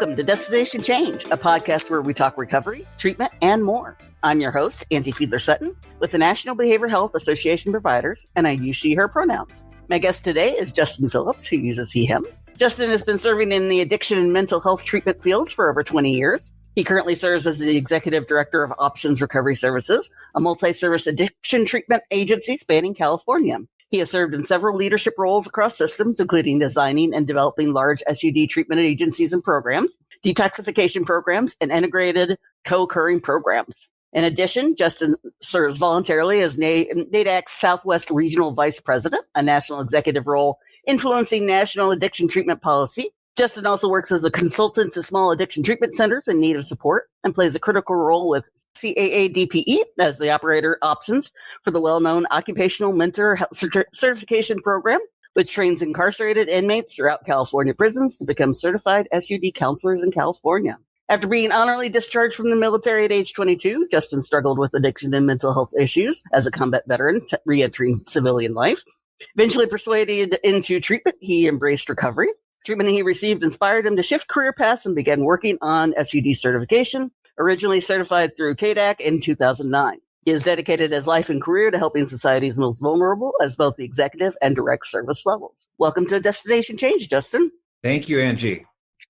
Welcome to Destination Change, a podcast where we talk recovery, treatment, and more. I'm your host, Angie Fiedler-Sutton, with the National Behavioral Health Association Providers, and I use she, her pronouns. My guest today is Justin Phillips, who uses he, him. Justin has been serving in the addiction and mental health treatment fields for over 20 years. He currently serves as the Executive Director of Options Recovery Services, a multi-service addiction treatment agency spanning California. He has served in several leadership roles across systems, including designing and developing large SUD treatment agencies and programs, detoxification programs, and integrated co-occurring programs. In addition, Justin serves voluntarily as NADAC's Southwest Regional Vice President, a national executive role influencing national addiction treatment policy. Justin also works as a consultant to small addiction treatment centers in need of support and plays a critical role with CAADPE as the operator options for the well-known Occupational Mentor Health Certification Program, which trains incarcerated inmates throughout California prisons to become certified SUD counselors in California. After being honorably discharged from the military at age 22, Justin struggled with addiction and mental health issues as a combat veteran re-entering civilian life. Eventually persuaded into treatment, he embraced recovery. Treatment he received inspired him to shift career paths and began working on SUD certification, originally certified through CADAC in 2009. He has dedicated his life and career to helping society's most vulnerable as both the executive and direct service levels. Welcome to Destination Change, Justin. Thank you, Angie.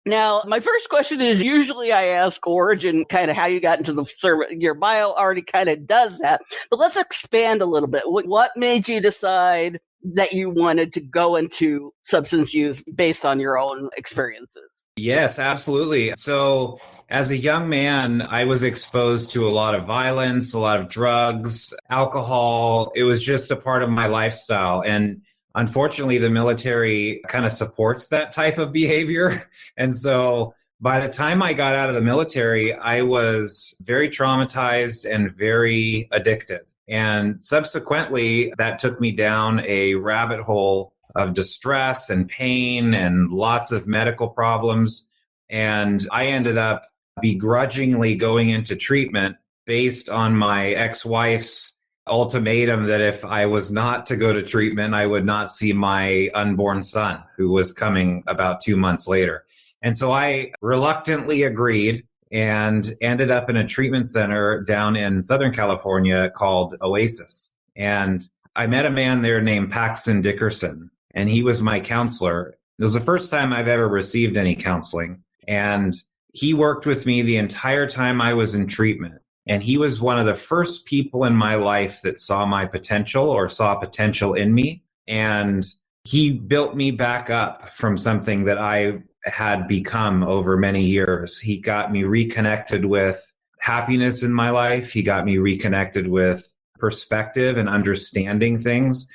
Now, my first question is usually I ask origin, kind of how you got into the service. Your bio already kind of does that, but let's expand a little bit. What made you decide that you wanted to go into substance use based on your own experiences? Yes, absolutely. So as a young man, I was exposed to a lot of violence, a lot of drugs, alcohol. It was just a part of my lifestyle. And unfortunately, the military kind of supports that type of behavior. And so by the time I got out of the military, I was very traumatized and very addicted. And subsequently, that took me down a rabbit hole of distress and pain and lots of medical problems. And I ended up begrudgingly going into treatment based on my ex-wife's ultimatum that if I was not to go to treatment, I would not see my unborn son, who was coming about 2 months later. And so I reluctantly agreed and ended up in a treatment center down in Southern California called Oasis. And I met a man there named Paxton Dickerson, and he was my counselor. It was the first time I've ever received any counseling. And he worked with me the entire time I was in treatment. And he was one of the first people in my life that saw my potential or saw potential in me. And he built me back up from something that I had become over many years. He got me reconnected with happiness in my life. He got me reconnected with perspective and understanding things.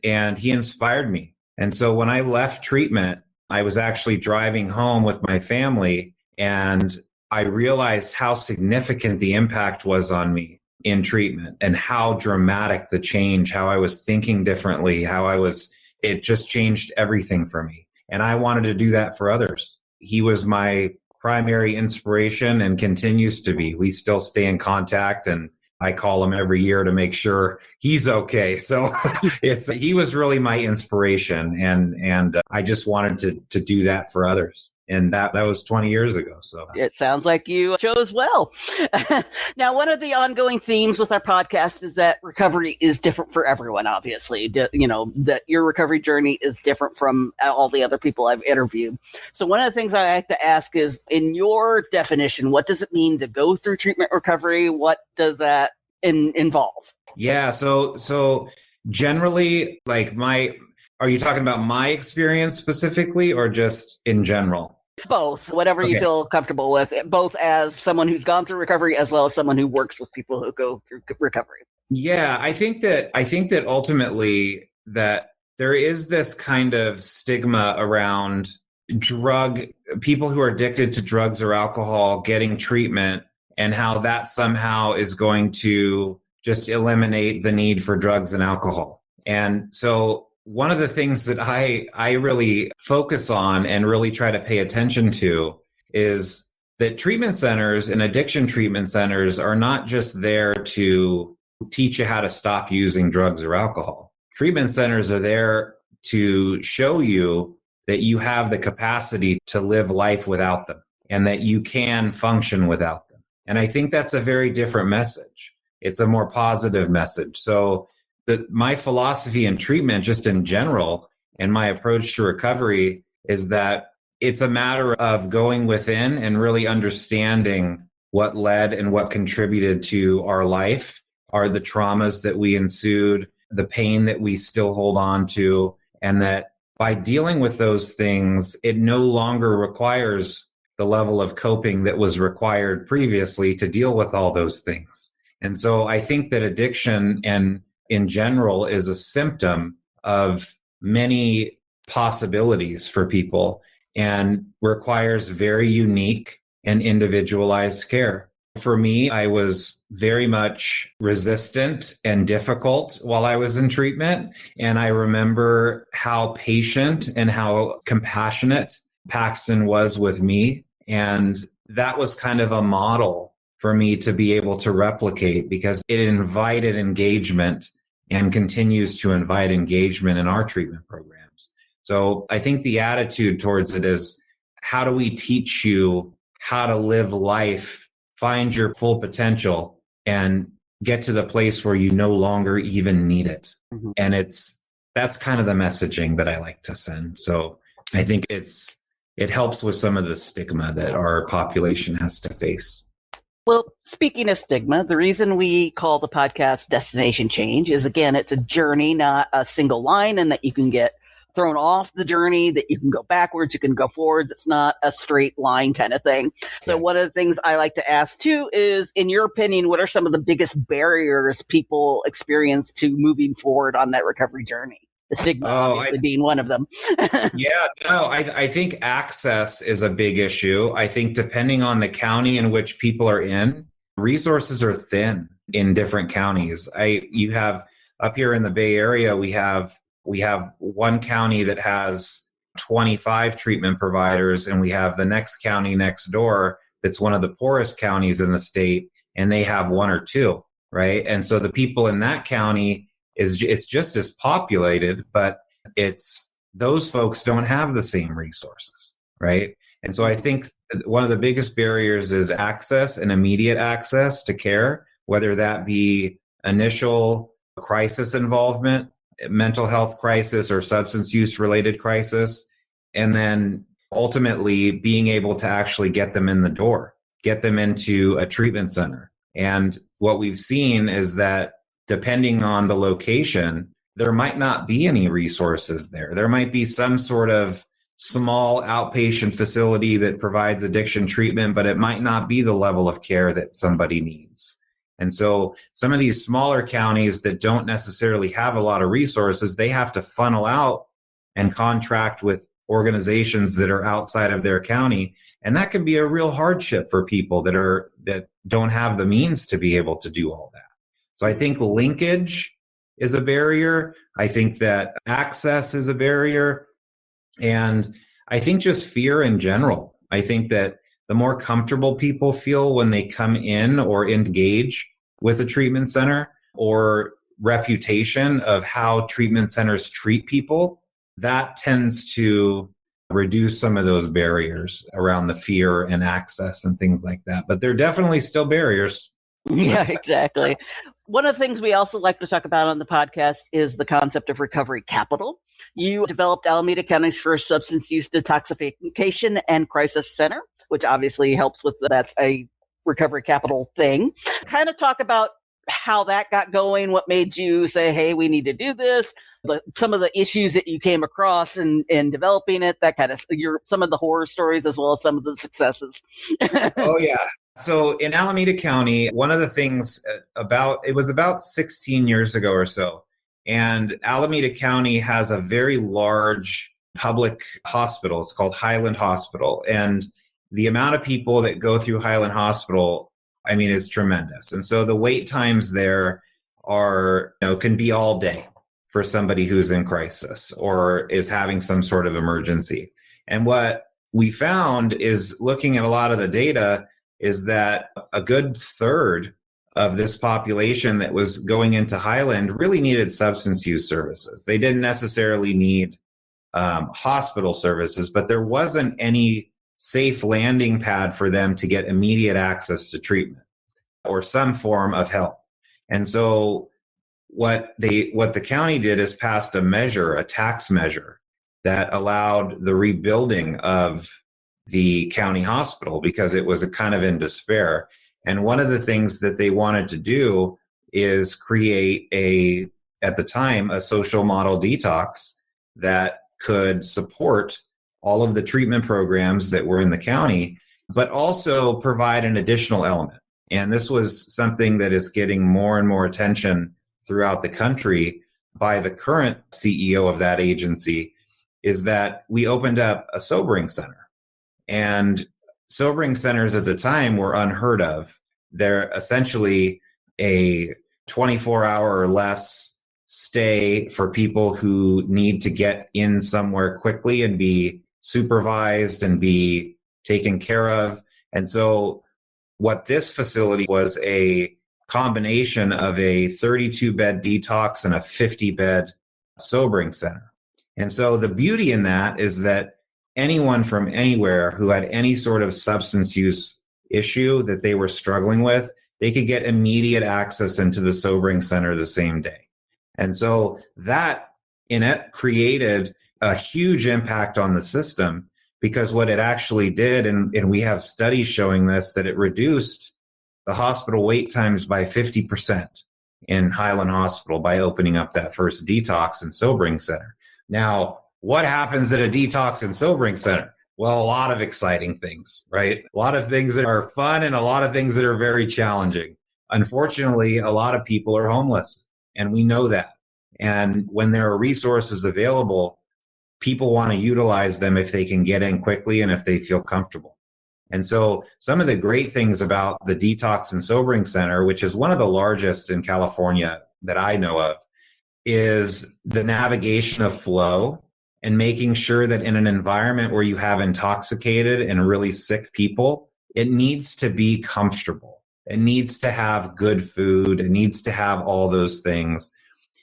And he inspired me. And so when I left treatment, I was actually driving home with my family, and I realized how significant the impact was on me in treatment and how dramatic the change, how I was thinking differently, it just changed everything for me. And I wanted to do that for others. He was my primary inspiration and continues to be. We still stay in contact, and I call him every year to make sure he's okay. So he was really my inspiration, and I just wanted to do that for others. And that was 20 years ago. So it sounds like you chose well. Now, one of the ongoing themes with our podcast is that recovery is different for everyone, obviously. You know, that your recovery journey is different from all the other people I've interviewed. So one of the things I like to ask is, in your definition, what does it mean to go through treatment recovery? What does that involve? Yeah. So generally, are you talking about my experience specifically or just in general? Both, whatever you feel comfortable with, both as someone who's gone through recovery as well as someone who works with people who go through recovery. Yeah, I think that ultimately that there is this kind of stigma around people who are addicted to drugs or alcohol getting treatment, and how that somehow is going to just eliminate the need for drugs and alcohol. And so one of the things that I really focus on and really try to pay attention to is that treatment centers and addiction treatment centers are not just there to teach you how to stop using drugs or alcohol. Treatment centers are there to show you that you have the capacity to live life without them. and that you can function without them. And I think that's a very different message. It's a more positive message. So my philosophy in treatment, just in general, and my approach to recovery is that it's a matter of going within and really understanding what led and what contributed to our life, are the traumas that we ensued, the pain that we still hold on to, and that by dealing with those things, it no longer requires the level of coping that was required previously to deal with all those things. And so I think that addiction and in general is a symptom of many possibilities for people and requires very unique and individualized care. For me, I was very much resistant and difficult while I was in treatment. And I remember how patient and how compassionate Paxton was with me. And that was kind of a model for me to be able to replicate because it invited engagement and continues to invite engagement in our treatment programs. So I think the attitude towards it is, how do we teach you how to live life, find your full potential, and get to the place where you no longer even need it? Mm-hmm. And that's kind of the messaging that I like to send. So I think it helps with some of the stigma that our population has to face. Well, speaking of stigma, the reason we call the podcast Destination Change is, again, it's a journey, not a single line, and that you can get thrown off the journey, that you can go backwards, you can go forwards. It's not a straight line kind of thing. So one of the things I like to ask too is, in your opinion, what are some of the biggest barriers people experience to moving forward on that recovery journey? The stigma obviously being one of them. I think access is a big issue. I think depending on the county in which people are in, resources are thin in different counties. You have up here in the Bay Area, we have one county that has 25 treatment providers, and we have the next county next door that's one of the poorest counties in the state, and they have one or two, right? And so the people in that county it's just as populated, but those folks don't have the same resources, right? And so I think one of the biggest barriers is access and immediate access to care, whether that be initial crisis involvement, mental health crisis, or substance use related crisis, and then ultimately being able to actually get them in the door, get them into a treatment center. And what we've seen is that depending on the location, there might not be any resources there. There might be some sort of small outpatient facility that provides addiction treatment, but it might not be the level of care that somebody needs. And so some of these smaller counties that don't necessarily have a lot of resources, they have to funnel out and contract with organizations that are outside of their county. And that can be a real hardship for people that don't have the means to be able to do all that. So I think linkage is a barrier. I think that access is a barrier. And I think just fear in general. I think that the more comfortable people feel when they come in or engage with a treatment center, or reputation of how treatment centers treat people, that tends to reduce some of those barriers around the fear and access and things like that. But they're definitely still barriers. Yeah, exactly. One of the things we also like to talk about on the podcast is the concept of recovery capital. You developed Alameda County's first substance use detoxification and crisis center, which obviously helps with that's a recovery capital thing. Kind of talk about how that got going, what made you say, hey, we need to do this, but some of the issues that you came across in developing it, that kind of some of the horror stories as well as some of the successes. Oh, yeah. So in Alameda County, one of the things it was about 16 years ago or so, and Alameda County has a very large public hospital. It's called Highland Hospital. And the amount of people that go through Highland Hospital, I mean, is tremendous. And so the wait times there can be all day for somebody who's in crisis or is having some sort of emergency. And what we found is, looking at a lot of the data, is that a good third of this population that was going into Highland really needed substance use services. They didn't necessarily need hospital services, but there wasn't any safe landing pad for them to get immediate access to treatment or some form of help. And so what the county did is passed a tax measure that allowed the rebuilding of the county hospital because it was kind of in despair. And one of the things that they wanted to do is create at the time, a social model detox that could support all of the treatment programs that were in the county, but also provide an additional element. And this was something that is getting more and more attention throughout the country by the current CEO of that agency, is that we opened up a sobering center. And sobering centers at the time were unheard of. They're essentially a 24-hour or less stay for people who need to get in somewhere quickly and be supervised and be taken care of. And so what this facility was a combination of a 32-bed detox and a 50-bed sobering center. And so the beauty in that is that anyone from anywhere who had any sort of substance use issue that they were struggling with, they could get immediate access into the sobering center the same day. And so that in it created a huge impact on the system, because what it actually did, and we have studies showing this, that it reduced the hospital wait times by 50% in Highland Hospital by opening up that first detox and sobering center. Now, what happens at a detox and sobering center? Well, a lot of exciting things, right? A lot of things that are fun and a lot of things that are very challenging. Unfortunately, a lot of people are homeless, and we know that. And when there are resources available, people want to utilize them if they can get in quickly and if they feel comfortable. And so some of the great things about the Detox and Sobering Center, which is one of the largest in California that I know of, is the navigation of flow and making sure that in an environment where you have intoxicated and really sick people, it needs to be comfortable. It needs to have good food. It needs to have all those things.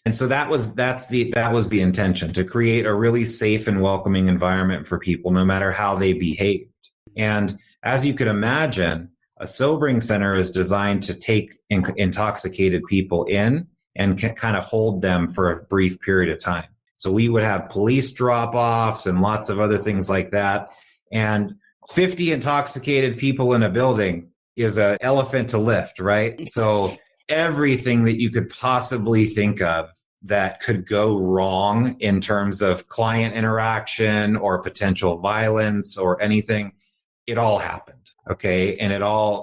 And so that was the intention, to create a really safe and welcoming environment for people, no matter how they behaved. And as you could imagine, a sobering center is designed to take intoxicated people in and kind of hold them for a brief period of time. So we would have police drop-offs and lots of other things like that. And 50 intoxicated people in a building is an elephant to lift, right? So everything that you could possibly think of that could go wrong in terms of client interaction or potential violence or anything, it all happened. Okay. And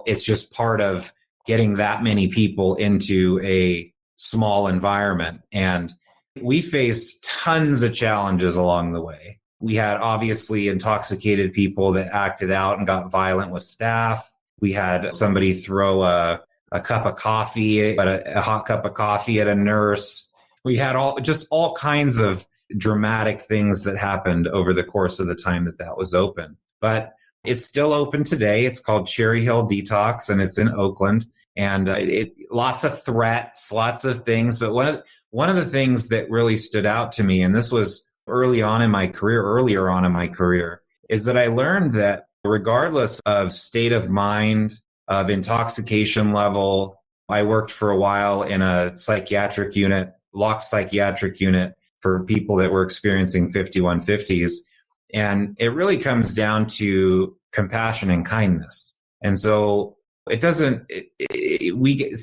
it's just part of getting that many people into a small environment. And we faced tons of challenges along the way. We had obviously intoxicated people that acted out and got violent with staff. We had somebody throw a cup of coffee, a hot cup of coffee at a nurse. We had all kinds of dramatic things that happened over the course of the time that was open. But it's still open today. It's called Cherry Hill Detox, and it's in Oakland. And lots of threats, lots of things. But one of the things that really stood out to me, and this was earlier on in my career, is that I learned that regardless of state of mind, of intoxication level, I worked for a while in a locked psychiatric unit for people that were experiencing 5150s. And it really comes down to compassion and kindness. And so we get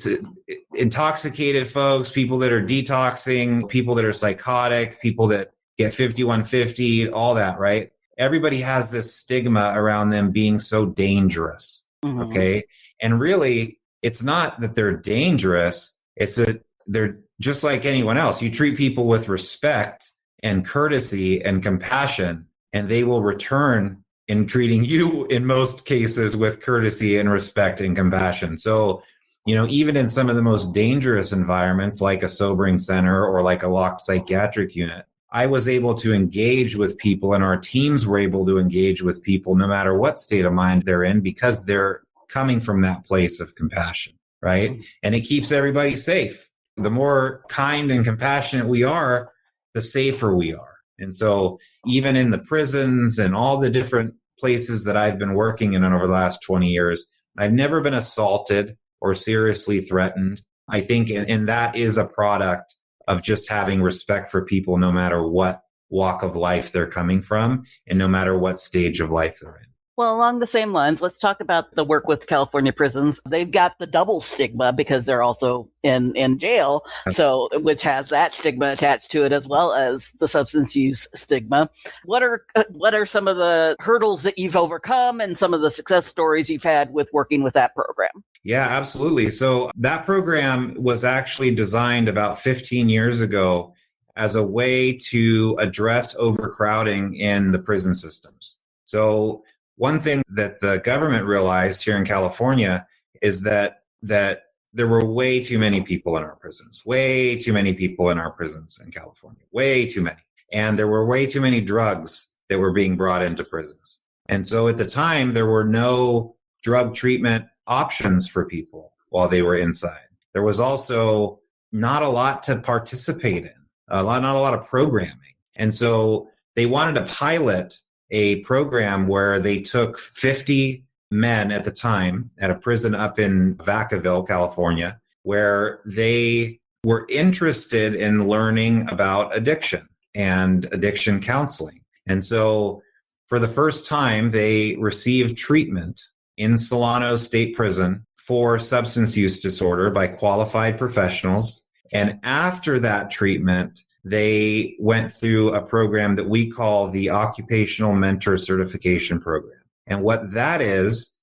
intoxicated folks, people that are detoxing, people that are psychotic, people that get 5150, all that, right? Everybody has this stigma around them being so dangerous. Mm-hmm. Okay. And really, it's not that they're dangerous. It's that they're just like anyone else. You treat people with respect and courtesy and compassion, and they will return in treating you in most cases with courtesy and respect and compassion. So, even in some of the most dangerous environments, like a sobering center or like a locked psychiatric unit, I was able to engage with people, and our teams were able to engage with people no matter what state of mind they're in, because they're coming from that place of compassion, right? And it keeps everybody safe. The more kind and compassionate we are, the safer we are. And so even in the prisons and all the different places that I've been working in over the last 20 years, I've never been assaulted or seriously threatened. I think, and that is a product of just having respect for people, no matter what walk of life they're coming from and no matter what stage of life they're in. Well, along the same lines, let's talk about the work with California prisons. They've got the double stigma because they're also in jail, so which has that stigma attached to it as well as the substance use stigma. What are some of the hurdles that you've overcome and some of the success stories you've had with working with that program? Yeah, absolutely. So that program was actually designed about 15 years ago as a way to address overcrowding in the prison systems. So one thing that the government realized here in California is that there were way too many people in our prisons, way too many people in our prisons in California, way too many. And there were way too many drugs that were being brought into prisons. And so at the time, there were no drug treatment options for people while they were inside. There was also not a lot to participate in, not a lot of programming. And so they wanted to pilot a program where they took 50 men at the time at a prison up in Vacaville, California, where they were interested in learning about addiction and addiction counseling. And so for the first time, they received treatment in Solano State Prison for substance use disorder by qualified professionals. And after that treatment, they went through a program that we call the Occupational Mentor Certification Program. And what that is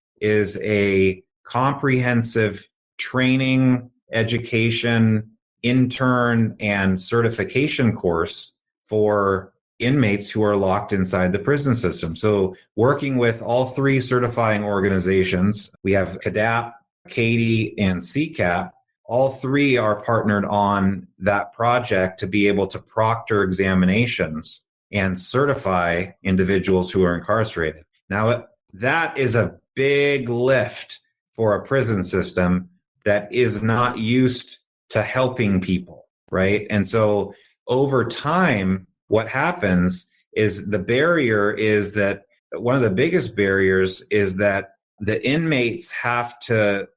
a comprehensive training, education, intern, and certification course for inmates who are locked inside the prison system. So working with all three certifying organizations, we have CADAP, CADI, and CCAP. All three are partnered on that project to be able to proctor examinations and certify individuals who are incarcerated. Now, that is a big lift for a prison system that is not used to helping people, right? And so over time, what happens is the barrier is that one of the biggest barriers is that the inmates have to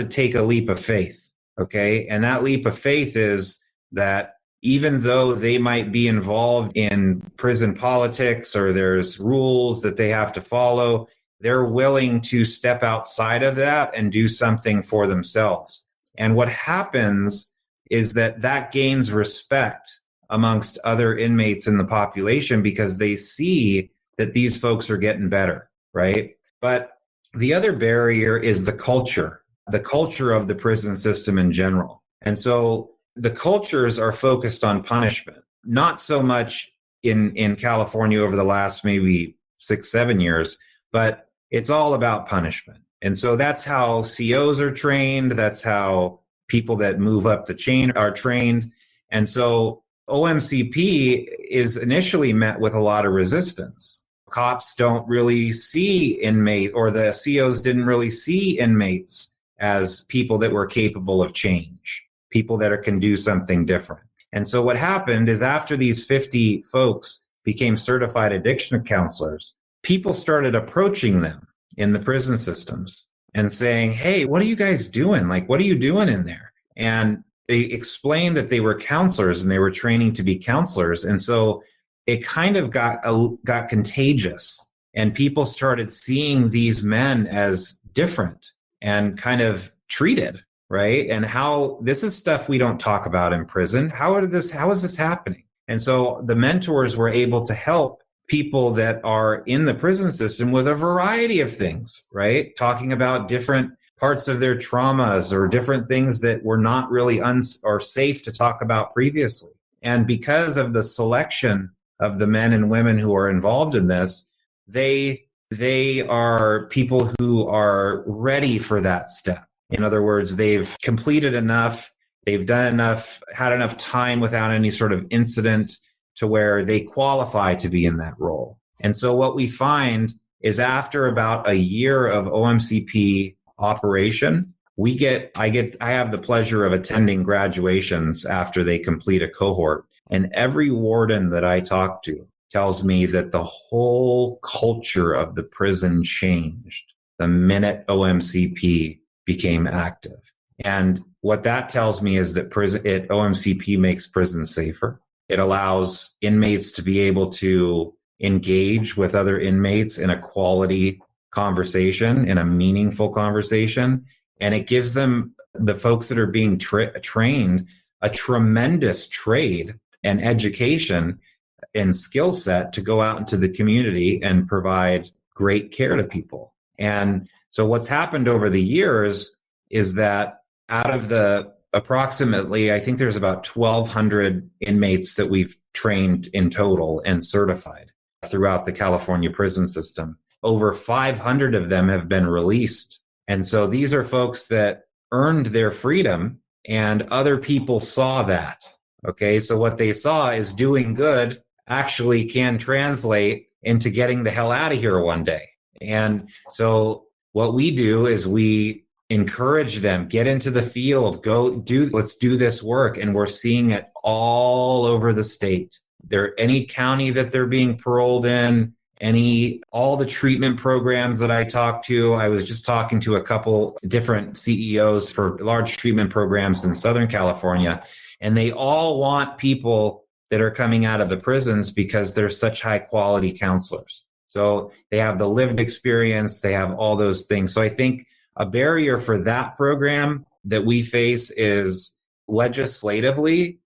take a leap of faith. Okay. And that leap of faith is that even though they might be involved in prison politics or there's rules that they have to follow, they're willing to step outside of that and do something for themselves. And what happens is that gains respect amongst other inmates in the population because they see that these folks are getting better, right? But the other barrier is the culture of the prison system in general. And so the cultures are focused on punishment, not so much in California over the last maybe 6-7 years, but it's all about punishment. And so that's how COs are trained. That's how people that move up the chain are trained. And so OMCP is initially met with a lot of resistance. Cops don't really see inmate, or the COs didn't really see inmates as people that were capable of change, people that can do something different. And so what happened is after these 50 folks became certified addiction counselors, people started approaching them in the prison systems and saying, hey, what are you guys doing? Like, what are you doing in there? And they explained that they were counselors and they were training to be counselors. And so it kind of got contagious, and people started seeing these men as different and kind of treated, right? And how this is stuff we don't talk about in prison. How is this happening? And so the mentors were able to help people that are in the prison system with a variety of things, right? Talking about different parts of their traumas or different things that were not really or safe to talk about previously. And because of the selection of the men and women who are involved in this, they are people who are ready for that step. In other words, they've completed enough, they've done enough, had enough time without any sort of incident to where they qualify to be in that role. And so what we find is after about a year of OMCP operation, I have the pleasure of attending graduations after they complete a cohort. And every warden that I talk to tells me that the whole culture of the prison changed the minute OMCP became active. And what that tells me is that OMCP makes prisons safer. It allows inmates to be able to engage with other inmates in a quality conversation, in a meaningful conversation. And it gives them, the folks that are being trained, a tremendous trade and education and skill set to go out into the community and provide great care to people. And so what's happened over the years is that out of the approximately, I think there's about 1,200 inmates that we've trained in total and certified throughout the California prison system. Over 500 of them have been released. And so these are folks that earned their freedom, and other people saw that. Okay, so what they saw is doing good actually can translate into getting the hell out of here one day. And so what we do is we encourage them, get into the field, let's do this work. And we're seeing it all over the state. Any county that they're being paroled in, all the treatment programs that I talk to. I was just talking to a couple different CEOs for large treatment programs in Southern California, and they all want people that are coming out of the prisons because they're such high quality counselors. So they have the lived experience, they have all those things. So I think a barrier for that program that we face is legislatively,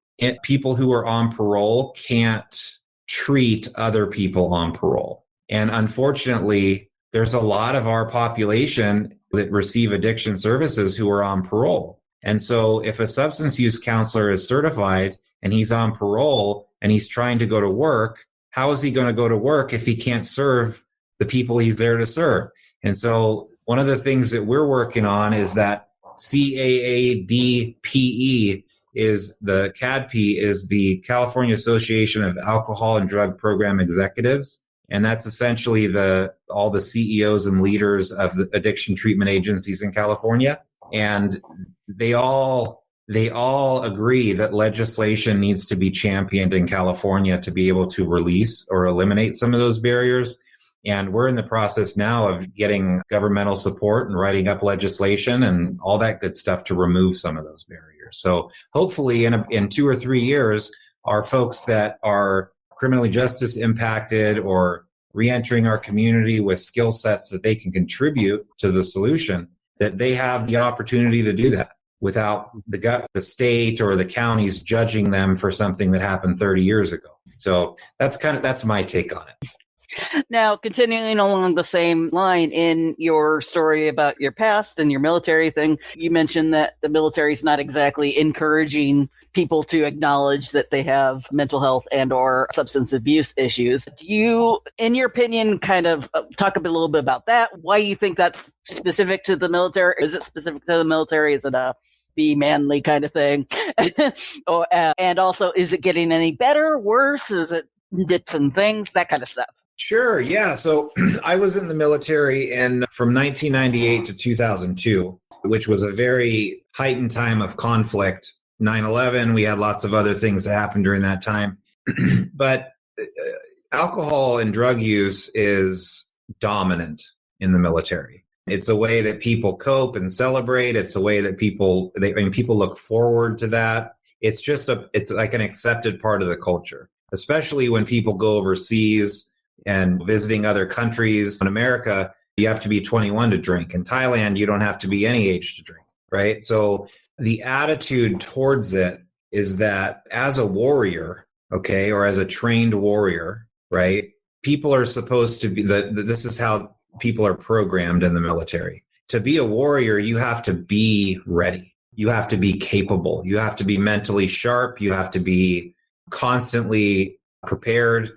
people who are on parole can't treat other people on parole. And unfortunately, there's a lot of our population that receive addiction services who are on parole. And so if a substance use counselor is certified and he's on parole and he's trying to go to work, how is he going to go to work if he can't serve the people he's there to serve? And so one of the things that we're working on is that CAADPE is the CADP is the California Association of Alcohol and Drug Program Executives. And that's essentially all the CEOs and leaders of the addiction treatment agencies in California. And they all agree that legislation needs to be championed in California to be able to release or eliminate some of those barriers. And we're in the process now of getting governmental support and writing up legislation and all that good stuff to remove some of those barriers. So hopefully in 2 or 3 years, our folks that are criminally justice impacted or reentering our community with skill sets that they can contribute to the solution, that they have the opportunity to do that without the state or the counties judging them for something that happened 30 years ago. So that's my take on it. Now, continuing along the same line, in your story about your past and your military thing, you mentioned that the military is not exactly encouraging people to acknowledge that they have mental health and or substance abuse issues. Do you, in your opinion, kind of talk a little bit about that? Why you think that's specific to the military? Is it specific to the military? Is it a be manly kind of thing? And also, is it getting any better, worse? Is it dips and things, that kind of stuff? Sure. Yeah. So I was in the military from 1998 to 2002, which was a very heightened time of conflict. 9/11, we had lots of other things that happened during that time. But alcohol and drug use is dominant in the military. It's a way that people cope and celebrate. It's a way that people look forward to that. It's like an accepted part of the culture, especially when people go overseas and visiting other countries. In America, you have to be 21 to drink. In Thailand, you don't have to be any age to drink, right? So the attitude towards it is that as a warrior, okay, or as a trained warrior, right, people are supposed to be, this is how people are programmed in the military. To be a warrior, you have to be ready. You have to be capable. You have to be mentally sharp. You have to be constantly prepared.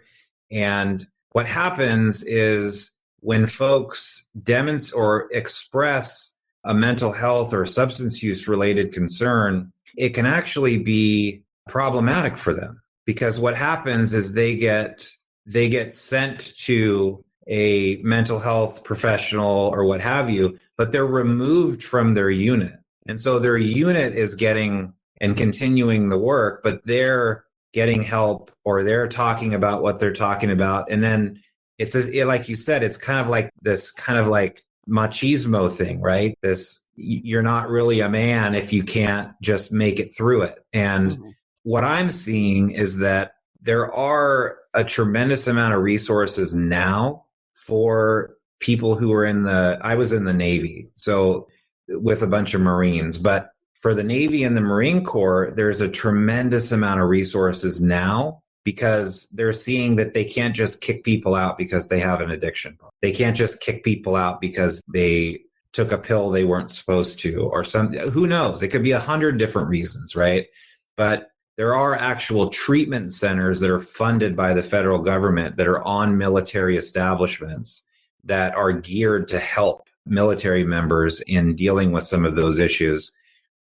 And what happens is when folks demonstrate or express a mental health or substance use related concern, it can actually be problematic for them, because what happens is they get sent to a mental health professional or what have you, but they're removed from their unit. And so their unit is getting and continuing the work, but they're getting help, or they're talking about what they're talking about. And then like you said, it's kind of like this kind of like machismo thing, right? You're not really a man if you can't just make it through it. And what I'm seeing is that there are a tremendous amount of resources now for people who are I was in the Navy, so with a bunch of Marines, but for the Navy and the Marine Corps, there's a tremendous amount of resources now because they're seeing that they can't just kick people out because they have an addiction. They can't just kick people out because they took a pill they weren't supposed to, or something. Who knows? It could be 100 different reasons, right? But there are actual treatment centers that are funded by the federal government that are on military establishments that are geared to help military members in dealing with some of those issues.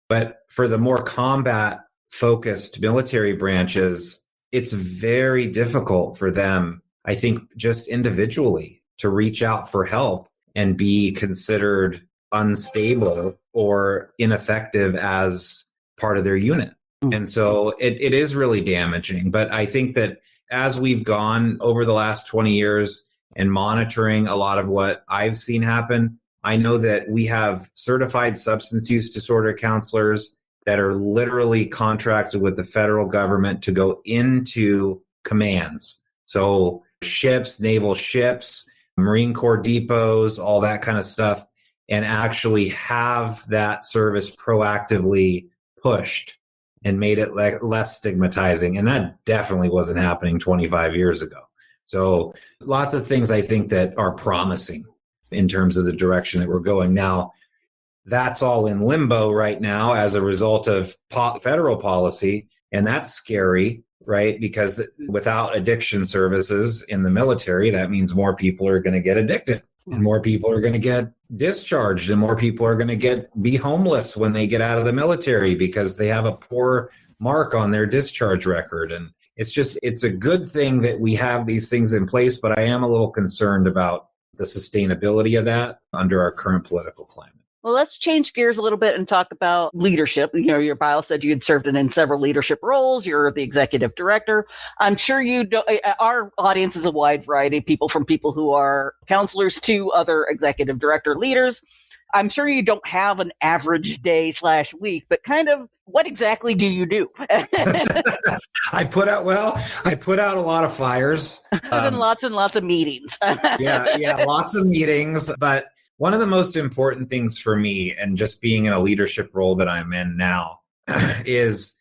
But for the more combat focused military branches, it's very difficult for them, I think, just individually to reach out for help and be considered unstable or ineffective as part of their unit. And so it is really damaging. But I think that as we've gone over the last 20 years and monitoring a lot of what I've seen happen, I know that we have certified substance use disorder counselors that are literally contracted with the federal government to go into commands. So ships, naval ships, Marine Corps depots, all that kind of stuff, and actually have that service proactively pushed and made it less stigmatizing. And that definitely wasn't happening 25 years ago. So lots of things I think that are promising in terms of the direction that we're going. Now, that's all in limbo right now as a result of federal policy. And that's scary, right? Because without addiction services in the military, that means more people are going to get addicted and more people are going to get discharged and more people are going to be homeless when they get out of the military because they have a poor mark on their discharge record. And it's a good thing that we have these things in place, but I am a little concerned about the sustainability of that under our current political climate. Well, let's change gears a little bit and talk about leadership. You know, your bio said you had served in several leadership roles. You're the executive director. I'm sure our audience is a wide variety of people, from people who are counselors to other executive director leaders. I'm sure you don't have an average day /week, but kind of what exactly do you do? I put out a lot of fires. And lots of meetings. yeah, lots of meetings. But one of the most important things for me, and just being in a leadership role that I'm in now, is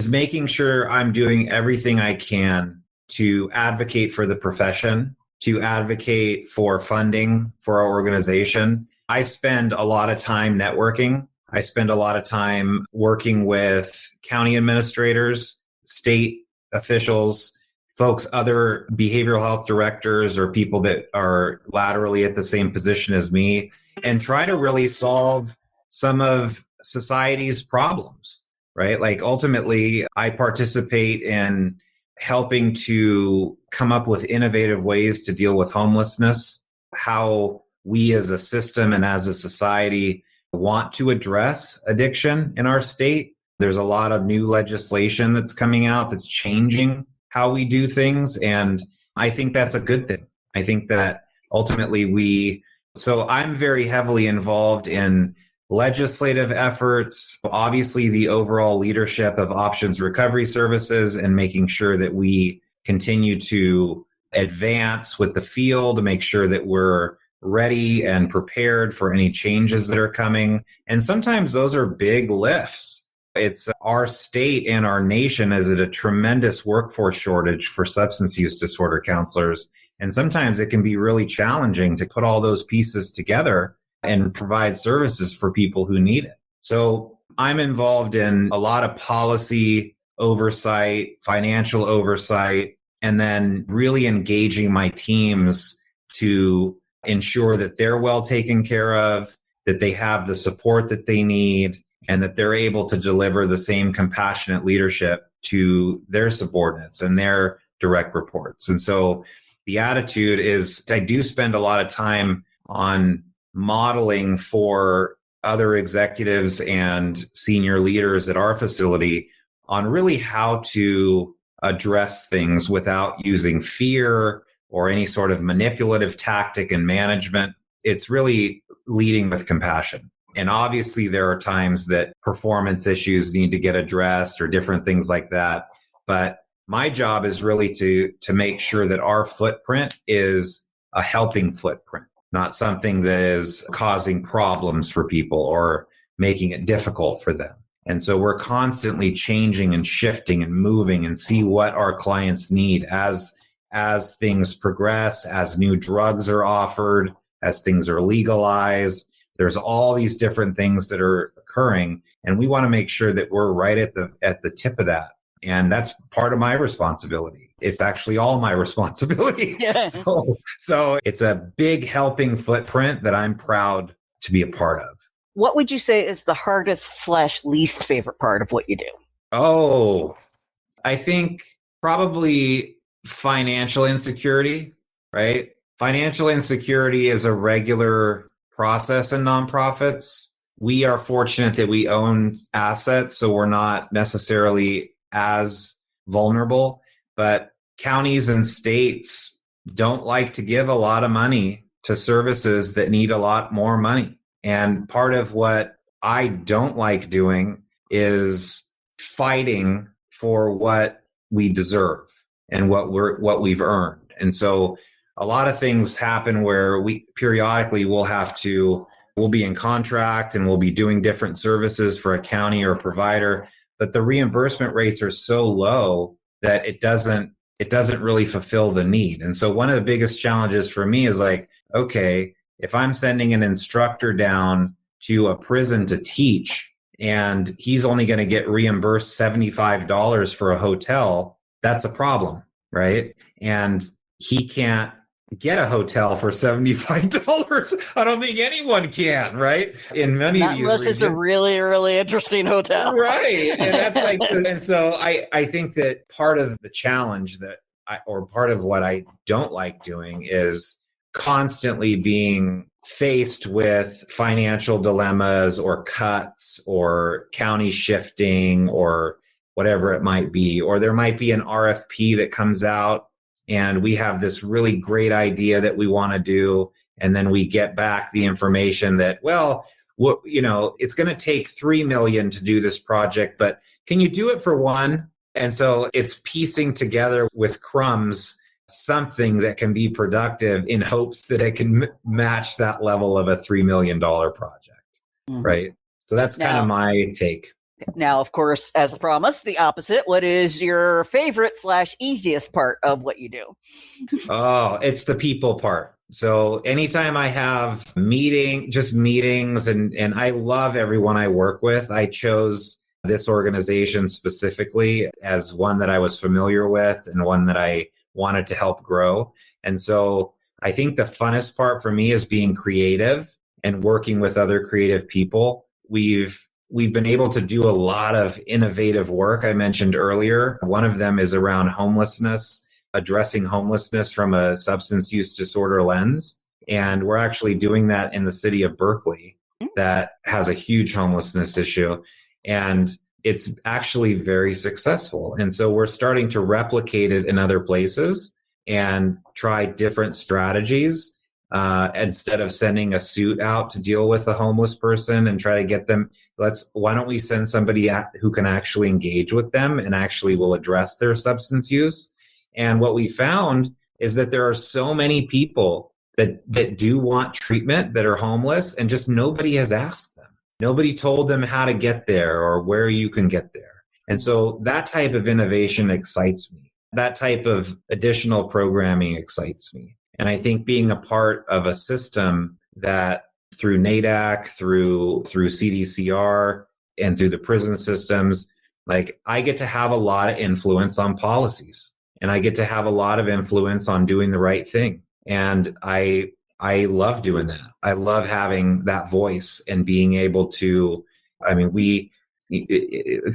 making sure I'm doing everything I can to advocate for the profession, to advocate for funding for our organization. I spend a lot of time networking. I spend a lot of time working with county administrators, state officials, folks, other behavioral health directors, or people that are laterally at the same position as me, and try to really solve some of society's problems, right? Like ultimately, I participate in helping to come up with innovative ways to deal with homelessness, how we as a system and as a society want to address addiction in our state. There's a lot of new legislation that's coming out that's changing how we do things. And I think that's a good thing. I think that ultimately so I'm very heavily involved in legislative efforts, obviously the overall leadership of Options Recovery Services, and making sure that we continue to advance with the field to make sure that we're ready and prepared for any changes that are coming. And sometimes those are big lifts. It's our state and our nation is at a tremendous workforce shortage for substance use disorder counselors. And sometimes it can be really challenging to put all those pieces together and provide services for people who need it. So I'm involved in a lot of policy oversight, financial oversight, and then really engaging my teams to ensure that they're well taken care of, that they have the support that they need, and that they're able to deliver the same compassionate leadership to their subordinates and their direct reports. And so the attitude is I do spend a lot of time on modeling for other executives and senior leaders at our facility on really how to address things without using fear or any sort of manipulative tactic in management. It's really leading with compassion. And obviously there are times that performance issues need to get addressed or different things like that. But my job is really to make sure that our footprint is a helping footprint, not something that is causing problems for people or making it difficult for them. And so we're constantly changing and shifting and moving and see what our clients need as things progress, as new drugs are offered, as things are legalized. There's all these different things that are occurring, and we want to make sure that we're right at the tip of that. And that's part of my responsibility. It's actually all my responsibility. So it's a big helping footprint that I'm proud to be a part of. What would you say is the hardest / least favorite part of what you do? Oh, I think probably financial insecurity, right? Financial insecurity is a regular process in nonprofits. We are fortunate that we own assets, so we're not necessarily as vulnerable, but counties and states don't like to give a lot of money to services that need a lot more money. And part of what I don't like doing is fighting for what we deserve and what we've earned. And so a lot of things happen where we periodically we'll be in contract and we'll be doing different services for a county or a provider, but the reimbursement rates are so low that it doesn't really fulfill the need. And so one of the biggest challenges for me is like, okay, if I'm sending an instructor down to a prison to teach and he's only going to get reimbursed $75 for a hotel, that's a problem, right? And he can't get a hotel for $75. I don't think anyone can, right? In many of these unless regions. It's a really, really interesting hotel. Right. And that's like, and so I think that part of the challenge or part of what I don't like doing is constantly being faced with financial dilemmas or cuts or county shifting or whatever it might be. Or there might be an RFP that comes out and we have this really great idea that we want to do. And then we get back the information that, well, it's going to take $3 million to do this project, but can you do it for $1 million? And so it's piecing together with crumbs something that can be productive in hopes that it can match that level of a $3 million project, right? So that's kind of my take. Now, of course, as promised, the opposite. What is your favorite / easiest part of what you do? Oh, it's the people part. So anytime I have meetings, and I love everyone I work with. I chose this organization specifically as one that I was familiar with and one that I wanted to help grow. And so I think the funnest part for me is being creative and working with other creative people. We've been able to do a lot of innovative work. I mentioned earlier, one of them is around homelessness, addressing homelessness from a substance use disorder lens. And we're actually doing that in the city of Berkeley that has a huge homelessness issue. And it's actually very successful. And so we're starting to replicate it in other places and try different strategies. Instead of sending a suit out to deal with a homeless person and try to get them, why don't we send somebody who can actually engage with them and actually will address their substance use? And what we found is that there are so many people that do want treatment that are homeless, and just nobody has asked them. Nobody told them how to get there or where you can get there. And so that type of innovation excites me. That type of additional programming excites me. And I think being a part of a system that through NADAC, through CDCR, and through the prison systems, like I get to have a lot of influence on policies, and I get to have a lot of influence on doing the right thing. And I love doing that. I love having that voice and being able to,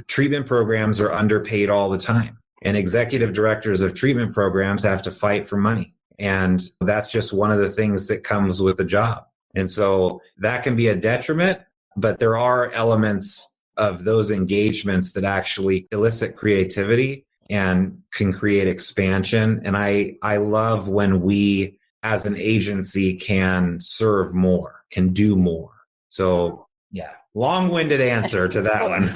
treatment programs are underpaid all the time, and executive directors of treatment programs have to fight for money. And that's just one of the things that comes with the job. And so that can be a detriment, but there are elements of those engagements that actually elicit creativity and can create expansion. And I love when we as an agency can serve more, can do more. So yeah, long-winded answer to that one.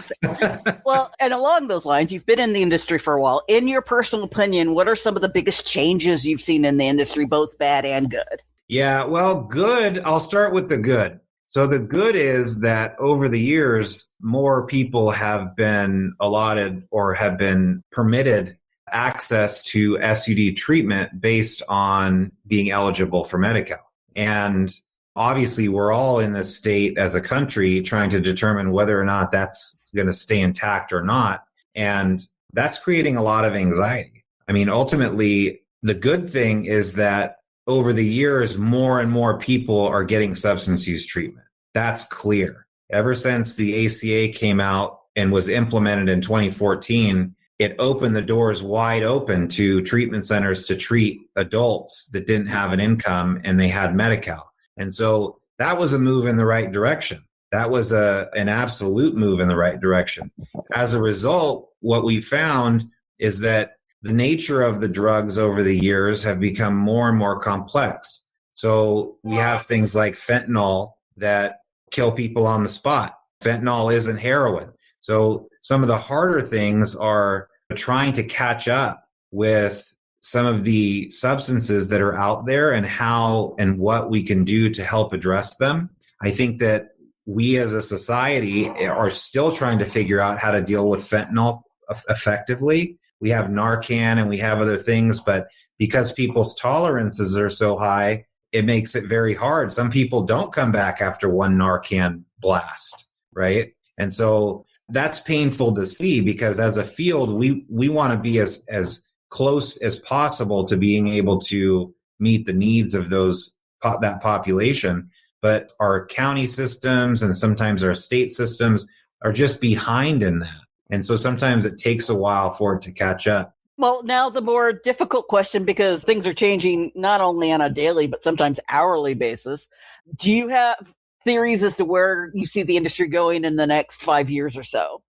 Well, and along those lines, you've been in the industry for a while. In your personal opinion, what are some of the biggest changes you've seen in the industry, both bad and good? Yeah, well, good. I'll start with the good. So the good is that over the years, more people have been allotted or have been permitted access to SUD treatment based on being eligible for Medi-Cal. And obviously, we're all in this state as a country trying to determine whether or not that's going to stay intact or not. And that's creating a lot of anxiety. I mean, ultimately, the good thing is that over the years, more and more people are getting substance use treatment. That's clear. Ever since the ACA came out and was implemented in 2014, it opened the doors wide open to treatment centers to treat adults that didn't have an income and they had Medi-Cal. And so that was a move in the right direction. That was an absolute move in the right direction. As a result, what we found is that the nature of the drugs over the years have become more and more complex. So we have things like fentanyl that kill people on the spot. Fentanyl isn't heroin. So some of the harder things are trying to catch up with some of the substances that are out there and how and what we can do to help address them. I think that we as a society are still trying to figure out how to deal with fentanyl effectively. We have Narcan and we have other things, but because people's tolerances are so high, it makes it very hard. Some people don't come back after one Narcan blast, right? And so that's painful to see because as a field, we want to be as close as possible to being able to meet the needs of that population. But our county systems and sometimes our state systems are just behind in that. And so sometimes it takes a while for it to catch up. Well, now the more difficult question, because things are changing not only on a daily, but sometimes hourly basis. Do you have theories as to where you see the industry going in the next 5 years or so?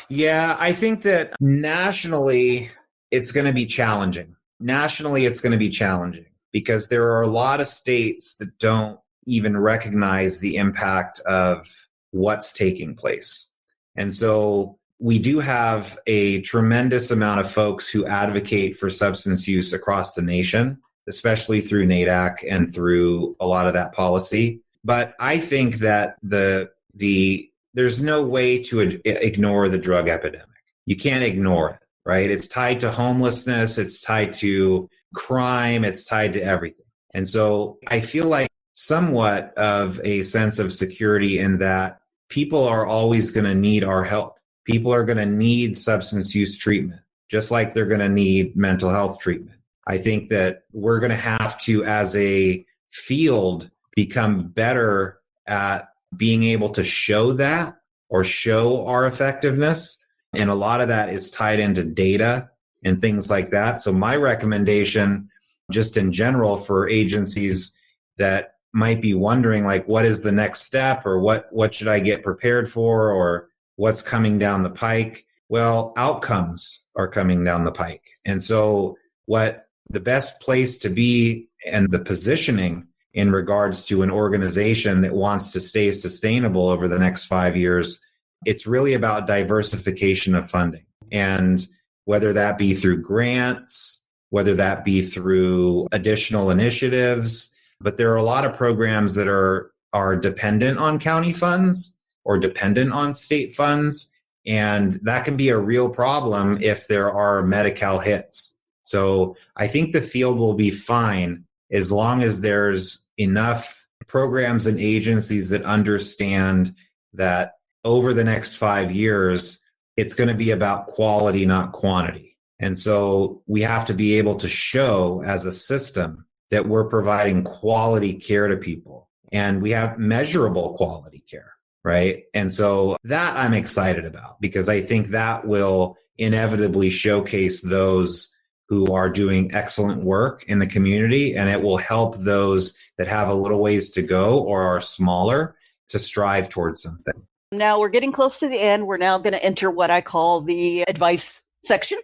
Yeah, I think that nationally, it's going to be challenging. Nationally, it's going to be challenging because there are a lot of states that don't even recognize the impact of what's taking place. And so we do have a tremendous amount of folks who advocate for substance use across the nation, especially through NADAC and through a lot of that policy. But I think that there's no way to ignore the drug epidemic. You can't ignore it, right? It's tied to homelessness. It's tied to crime. It's tied to everything. And so I feel like somewhat of a sense of security in that people are always going to need our help. People are going to need substance use treatment, just like they're going to need mental health treatment. I think that we're going to have to, as a field, become better at being able to show that or show our effectiveness. And a lot of that is tied into data and things like that. So my recommendation, just in general, for agencies that might be wondering, like, what is the next step, or what should I get prepared for, or what's coming down the pike? Well, outcomes are coming down the pike. And so what the best place to be and the positioning in regards to an organization that wants to stay sustainable over the next 5 years, it's really about diversification of funding. And whether that be through grants, whether that be through additional initiatives, but there are a lot of programs that are dependent on county funds or dependent on state funds. And that can be a real problem if there are Medi-Cal hits. So I think the field will be fine as long as there's enough programs and agencies that understand that over the next 5 years, it's going to be about quality, not quantity. And so we have to be able to show as a system that we're providing quality care to people, and we have measurable quality care. Right. And so that I'm excited about, because I think that will inevitably showcase those who are doing excellent work in the community, and it will help those that have a little ways to go or are smaller to strive towards something. Now we're getting close to the end. We're now going to enter what I call the advice section.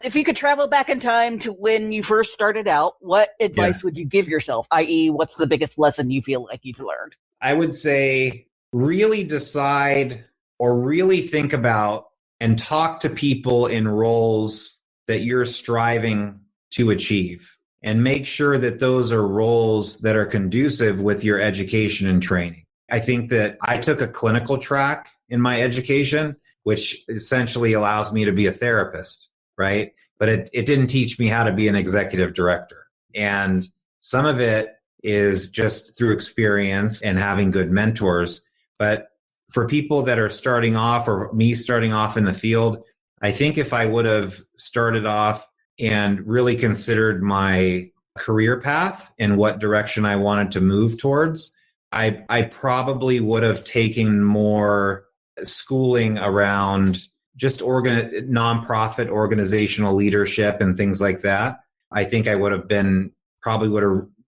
If you could travel back in time to when you first started out, what advice would you give yourself? I.e., what's the biggest lesson you feel like you've learned? I would say really decide or really think about and talk to people in roles that you're striving to achieve, and make sure that those are roles that are conducive with your education and training. I think that I took a clinical track in my education, which essentially allows me to be a therapist, right? But it didn't teach me how to be an executive director. And some of it is just through experience and having good mentors. But for people that are starting off, or me starting off in the field, I think if I would have started off and really considered my career path and what direction I wanted to move towards, I probably would have taken more schooling around just nonprofit organizational leadership and things like that. I think I would have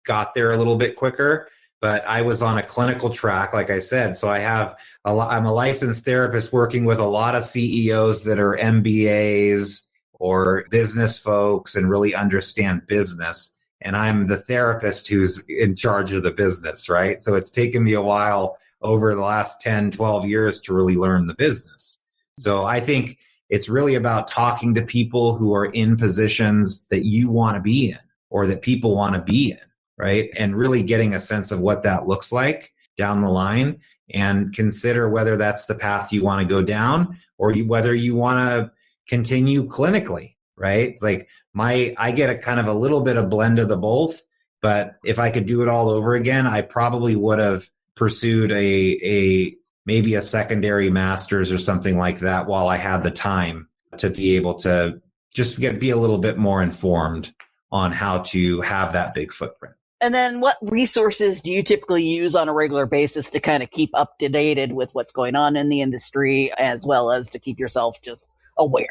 got there a little bit quicker, but I was on a clinical track, like I said. So I'm a licensed therapist working with a lot of CEOs that are MBAs or business folks and really understand business. And I'm the therapist who's in charge of the business, right? So it's taken me a while over the last 10, 12 years to really learn the business. So I think it's really about talking to people who are in positions that you want to be in or that people want to be in, right? And really getting a sense of what that looks like down the line, and consider whether that's the path you want to go down or whether you want to continue clinically, right? It's like I get a kind of a little bit of blend of the both, but if I could do it all over again, I probably would have pursued maybe a secondary master's or something like that while I had the time to be able to just be a little bit more informed on how to have that big footprint. And then what resources do you typically use on a regular basis to kind of keep up to date with what's going on in the industry, as well as to keep yourself just aware?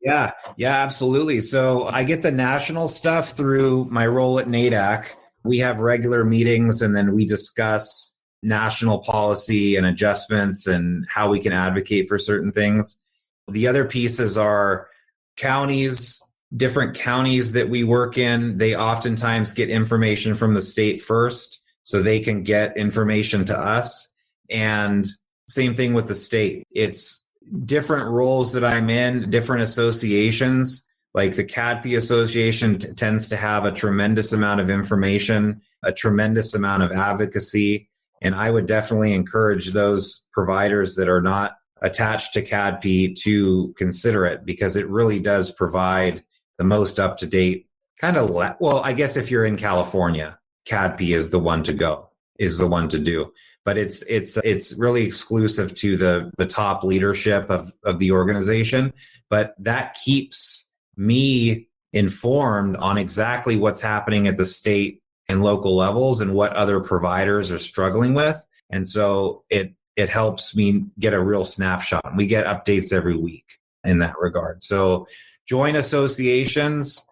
Yeah, absolutely. So I get the national stuff through my role at NADAC. We have regular meetings, and then we discuss national policy and adjustments and how we can advocate for certain things. The other pieces are counties. Different counties that we work in, they oftentimes get information from the state first, so they can get information to us. And same thing with the state. It's different roles that I'm in, different associations. Like the CADP Association tends to have a tremendous amount of information, a tremendous amount of advocacy. And I would definitely encourage those providers that are not attached to CADP to consider it, because it really does provide the most up-to-date I guess if you're in California, CADP is the one to go, is the one to do. But it's really exclusive to the top leadership of the organization. But that keeps me informed on exactly what's happening at the state and local levels and what other providers are struggling with. And so it helps me get a real snapshot. We get updates every week in that regard. So join associations,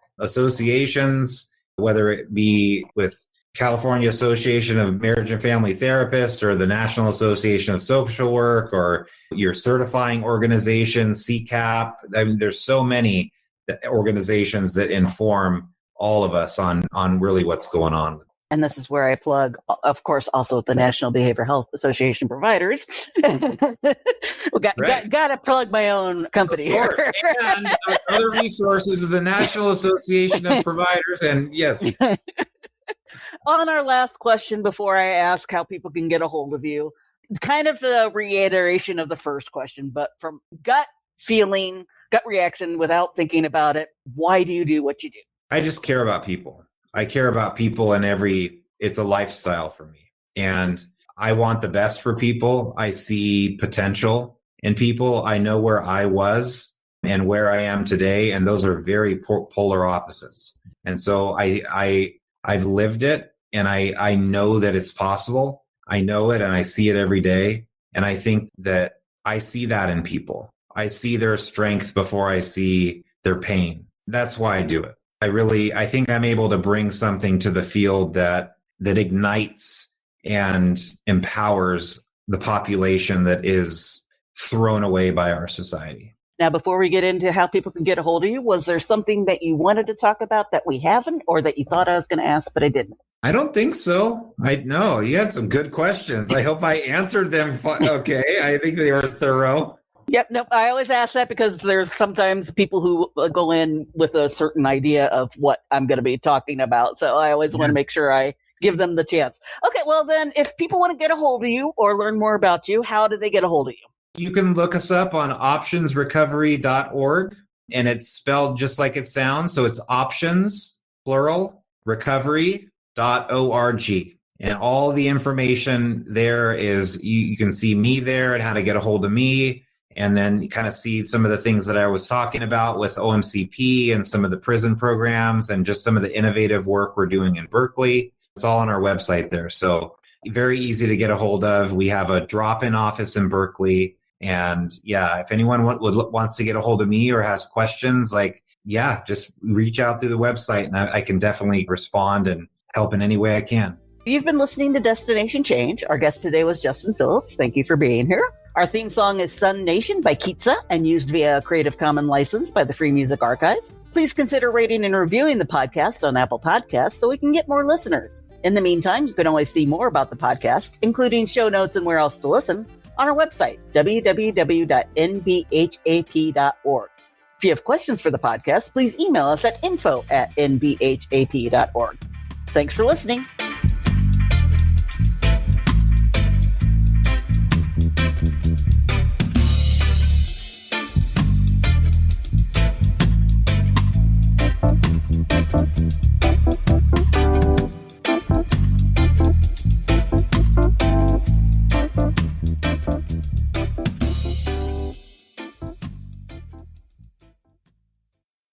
whether it be with California Association of Marriage and Family Therapists or the National Association of Social Work or your certifying organization, CCAP. I mean, there's so many organizations that inform all of us on really what's going on. And this is where I plug, of course, also the National Behavioral Health Association providers. Got to plug my own company. Of course. And other resources of the National Association of Providers. And yes. On our last question, before I ask how people can get a hold of you, it's kind of a reiteration of the first question, but from gut reaction, without thinking about it, why do you do what you do? I just care about people. I care about people it's a lifestyle for me. And I want the best for people. I see potential in people. I know where I was and where I am today. And those are very polar opposites. And so I've lived it, and I know that it's possible. I know it, and I see it every day. And I think that I see that in people. I see their strength before I see their pain. That's why I do it. I think I'm able to bring something to the field that ignites and empowers the population that is thrown away by our society. Now, before we get into how people can get a hold of you, was there something that you wanted to talk about that we haven't, or that you thought I was going to ask, but I didn't? I don't think so. No, you had some good questions. I hope I answered them. Okay. I think they were thorough. Yep. No, I always ask that because there's sometimes people who go in with a certain idea of what I'm going to be talking about. So I always want to make sure I give them the chance. Okay. Well, then if people want to get a hold of you or learn more about you, how do they get a hold of you? You can look us up on optionsrecovery.org, and it's spelled just like it sounds. So it's options, plural, recovery.org. And all the information there is, you can see me there and how to get a hold of me. And then you kind of see some of the things that I was talking about with OMCP and some of the prison programs and just some of the innovative work we're doing in Berkeley. It's all on our website there. So very easy to get a hold of. We have a drop-in office in Berkeley. And yeah, if anyone wants to get a hold of me or has questions, just reach out through the website and I can definitely respond and help in any way I can. You've been listening to Destination Change. Our guest today was Justin Phillips. Thank you for being here. Our theme song is Sun Nation by Kitsa and used via a Creative Commons license by the Free Music Archive. Please consider rating and reviewing the podcast on Apple Podcasts so we can get more listeners. In the meantime, you can always see more about the podcast, including show notes and where else to listen, on our website, www.nbhap.org. If you have questions for the podcast, please email us at info@nbhap.org. Thanks for listening.